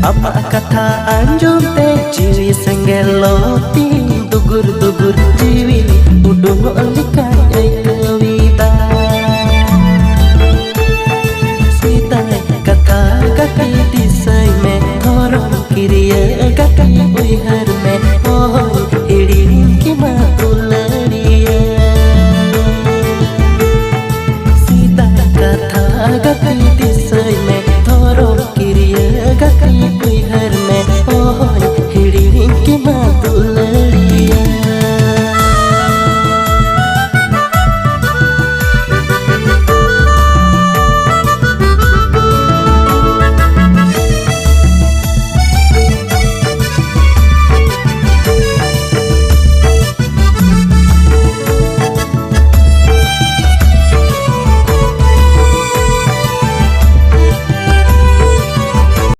Ama kata anjum te jiwi sengeloti dugur dugur jiwi udung likai ai kewita sita kata kaki disai me thorong kiriya kaki uihar me oh hiri